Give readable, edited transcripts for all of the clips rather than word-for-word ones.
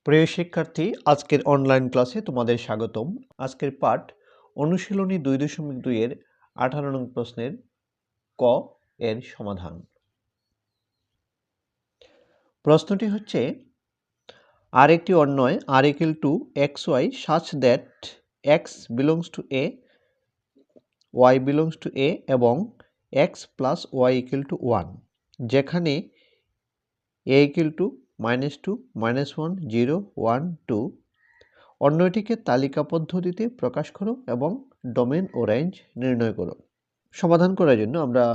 প্রিয় শিক্ষার্থী, আজকের অনলাইন ক্লাসে তোমাদের স্বাগতম। আজকের পাঠ অনুশীলনী 2.2 এর 18 নং প্রশ্নের ক এর সমাধান। প্রশ্নটি হচ্ছে, আর একটি অন্বয় r = xy such that x belongs to a, y belongs to a এবং x plus y = 1, যেখানে a = -2, -1, 0, 1, 2। অন্যটিকে তালিকা পদ্ধতিতে প্রকাশ করো এবং ডোমেন ও রেঞ্জ নির্ণয় করো। সমাধান করার জন্য আমরা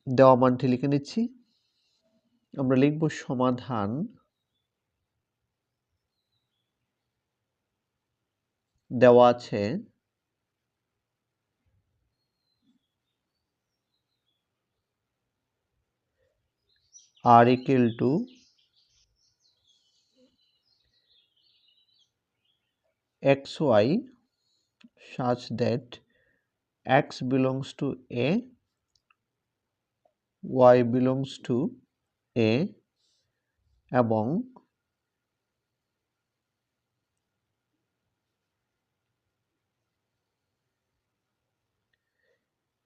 দেওয়া মানটি লিখে নিচ্ছি। আমরা লিখব সমাধান দেওয়া আছে r = xy such that x belongs to a, y belongs to a এবং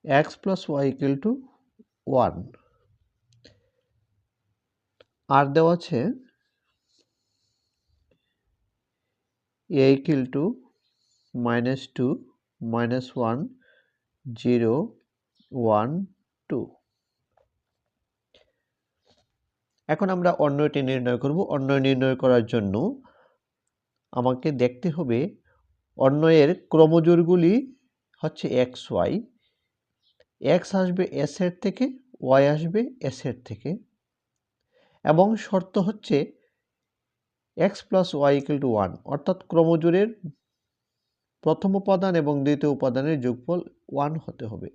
x plus y = 1। আর দেওয়া আছে a = -2, -1, 0, 1, 2। এখন আমরা অন্যটি নির্ণয় করব। অন্যয় নির্ণয় করার জন্য আমাকে দেখতে হবে অন্যয়ের ক্রমজোড়গুলি হচ্ছে xy, x আসবে s এর থেকে, y আসবে s এর থেকে এবং শর্ত হচ্ছে x plus y = 1, অর্থাৎ ক্রমজোড়ের প্রথম উপাদান এবং দ্বিতীয় উপাদানের যোগফল 1 হতে হবে।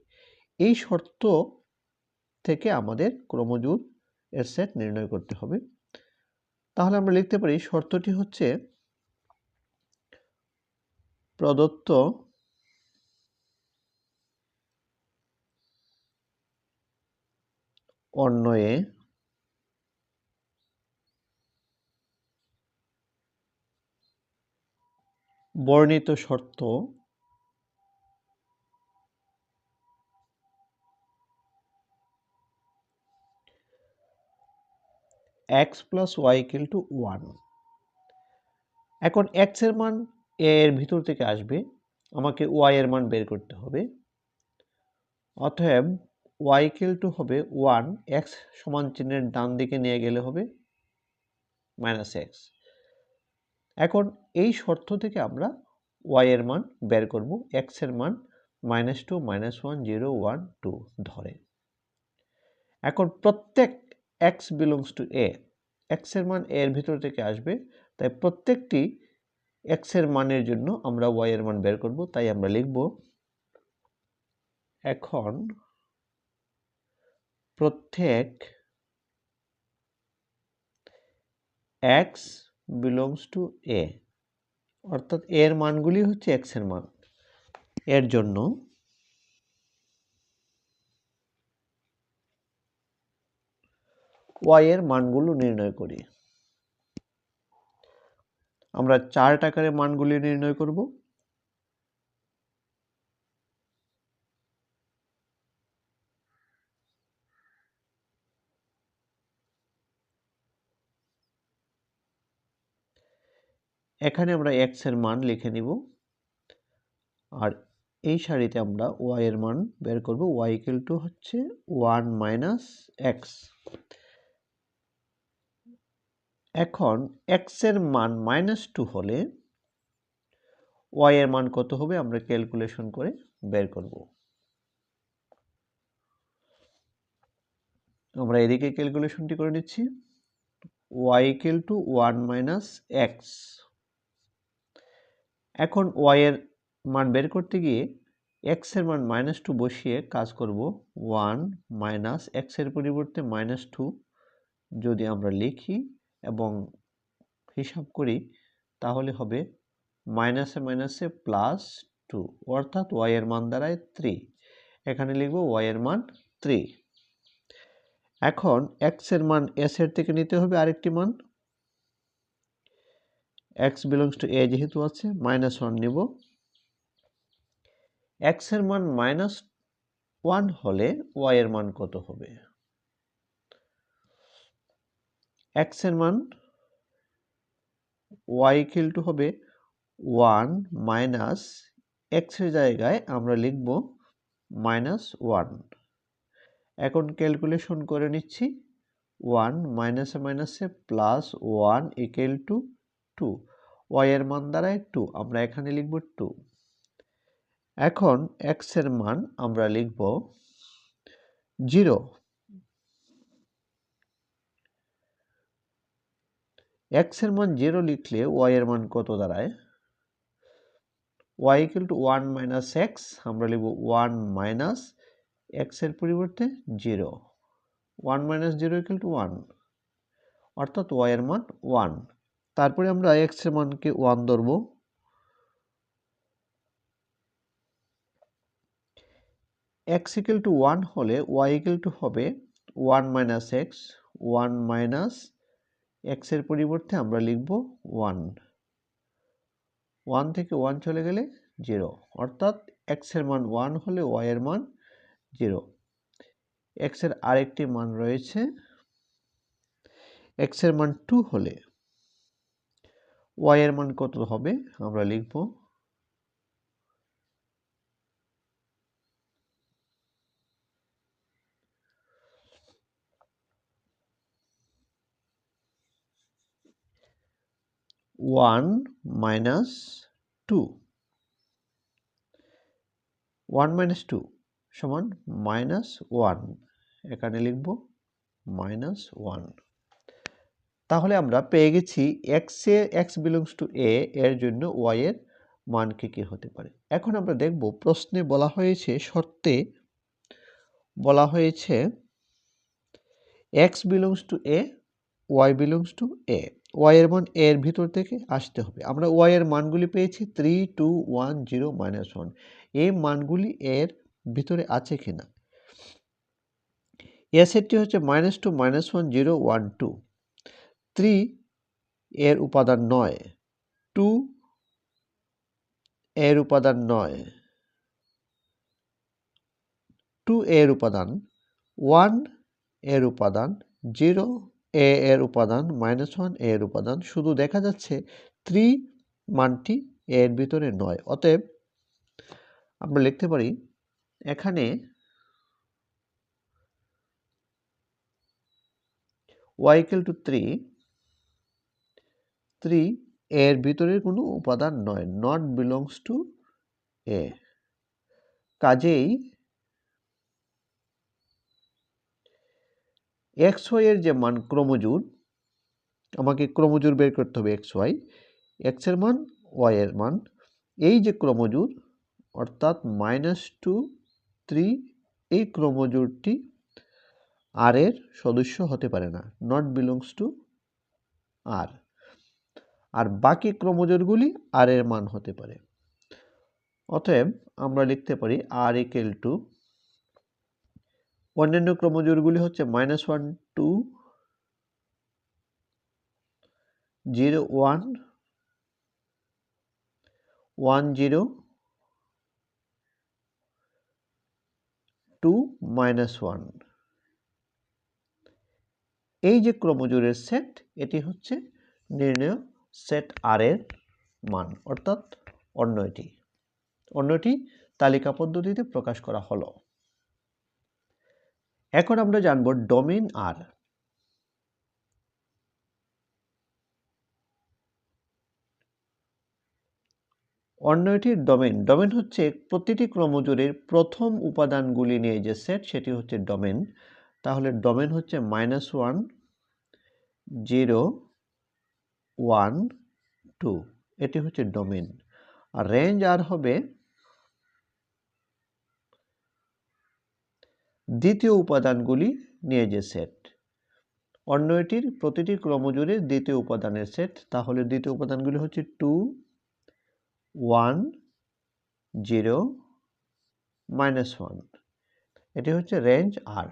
এই শর্ত থেকে আমাদের ক্রমজোড় এর সেট নির্ণয় করতে হবে। তাহলে আমরা লিখতে পারি শর্তটি হচ্ছে প্রদত্ত অন্বয়ে বর্ণিত শর্ত x plus y = 1। এখন x এর মান a এর ভিতর থেকে আসবে, আমাকে y এর মান বের করতে হবে। অতএব y = হবে 1, x সমান চিহ্নের ডান দিকে নিয়ে গেলে হবে -x। এখন এই শর্ত থেকে আমরা y এর মান বের করব, x এর মান -2, -1, 0, 1, 2 ধরে। এখন প্রত্যেক x belongs to a, x এর মান a এর ভিতর থেকে আসবে, তাই প্রত্যেকটি x এর মানের জন্য আমরা y এর মান বের করব। তাই আমরা লিখব এখন প্রত্যেক x belongs to a, অর্থাৎ এর মানগুলি হচ্ছে x এর মান, এর জন্য y এর মানগুলো নির্ণয় করি। আমরা চার্ট আকারে মানগুলি নির্ণয় করব। এখানে আমরা x এর মান লিখে নিব আর এই সারিতে আমরা y এর মান বের করব। y = হচ্ছে 1 - x। এখন x এর মান -2 হলে y এর মান কত হবে আমরা ক্যালকুলেশন করে বের করব। আমরা এদিকে ক্যালকুলেশনটি করে নিচ্ছি। y = 1 - x। এখন y এর মান বের করতে গিয়ে x এর মান -2 বসিয়ে কাজ করব। 1 - x এর পরিবর্তে -2 যদি আমরা লিখি এবং হিসাব করি তাহলে হবে মাইনাসে মাইনাসে +2, অর্থাৎ y এর মান দাঁড়ায় 3। এখানে লিখব y এর মান 3। এখন x এর মান s এর থেকে নিতে হবে আরেকটি মান, এক্স বিলংস টু এ যেহেতু আছে -1 নিব। এক্স এর মান -1 হলে ওয়াই এর মান কত হবে? এক্স এর মান ওয়াই ইকুয়াল টু হবে 1 মাইনাস এক্স এর জায়গায় আমরা লিখব -1। এখন ক্যালকুলেশন করে নিচ্ছি। 1 মাইনাসে মাইনাসে +1 ইকুয়াল টু 2। ওয়াই এর মান দাঁড়ায় 2, আমরা এখানে লিখব 2। এখন এক্স এর মান আমরা লিখব 0। এক্স এর মান 0 লিখলে ওয়াই এর মান কত দাঁড়ায়? Y equal to 1 minus X, আমরা লিখব 1 মাইনাস এক্স এর পরিবর্তে 0। 1 মাইনাস 0 ইকুয়াল টু 1, অর্থাৎ ওয়াই এর মান 1। তারপরে আমরা এক্স এর মানকে 1 ধরব। এক্স ইকুয়াল টু 1 হলে ওয়াই ইকুয়াল টু হবে 1 মাইনাস এক্স। 1 মাইনাস এক্স এর পরিবর্তে আমরা লিখব 1। 1 থেকে 1 চলে গেলে 0, অর্থাৎ এক্স এর মান 1 হলে ওয়াই এর মান 0। এক্স এর আরেকটি মান রয়েছে, এক্স এর মান 2 হলে ওয়াই এর মান কত হবে? আমরা লিখব 1 মাইনাস 2। 1 মাইনাস 2 সমান -1, এখানে লিখব -1। তাহলে আমরা পেয়ে গেছি এক্স বিলংস টু এ এর জন্য ওয়াই এর মান কি হতে পারে। এখন আমরা দেখব প্রশ্নে বলা হয়েছে, শর্তে বলা হয়েছে X belongs to A, Y belongs to A. Y এর মান এ এর ভিতর থেকে আসতে হবে। আমরা ওয়াই এর মানগুলি পেয়েছি 3, 2, 1, 0, -1। এই মানগুলি এর ভিতরে আছে কিনা। এর সেটটি হচ্ছে -2, -1, 0, 1, 2। 3 এর উপাদান নয়, 2 এর উপাদান নয়, 2 এর উপাদান, 1 এর উপাদান, 0 এর উপাদান, -1 এর উপাদান। শুধু দেখা যাচ্ছে 3 মানটি এর ভিতরে নয়। অতএব আমরা লিখতে পারি এখানে y equal to 3 এর ভিতরের কোনো উপাদান নয়, not belongs to a। কাজেই xy এর যে মান ক্রমজোড়, আমাকে ক্রমজোড় বের করতে হবে xy, x এর মান y এর মান, এই যে ক্রমজোড় অর্থাৎ -2, 3, এই ক্রমজোড়টি আর এর সদস্য হতে পারে না, নট বিলংস টু আর। আর বাকি ক্রমজোড়গুলি আর এর মান হতে পারে। অতএব আমরা লিখতে পারি আর ইকুয়াল টু, অন্যান্য ক্রমজোড়গুলি হচ্ছে -1, 2, 0, 1, 1, 0, 2, -1। এই যে ক্রমজোড়ের সেট, এটি হচ্ছে নির্ণেয় সেট আর এর মান, অর্থাৎ অন্যটি তালিকা পদ্ধতিতে প্রকাশ করা হলো। এখন আমরা জানব ডোমেইন আর। অন্যটির ডোমেইন হচ্ছে প্রতিটি ক্রমজোড়ের প্রথম উপাদানগুলি নিয়ে যে সেট, সেটি হচ্ছে ডোমেইন। তাহলে ডোমেইন হচ্ছে -1, 0, 1, 2, এটি হচ্ছে ডোমেইন। আর রেঞ্জ আর হবে দ্বিতীয় উপাদানগুলি নিয়ে যে সেট। অন্যটির প্রতিটি ক্রমজোড়ের দ্বিতীয় উপাদানের সেট। তাহলে দ্বিতীয় উপাদানগুলি হচ্ছে 2, 1, 0, -1। এটি হচ্ছে রেঞ্জ আর।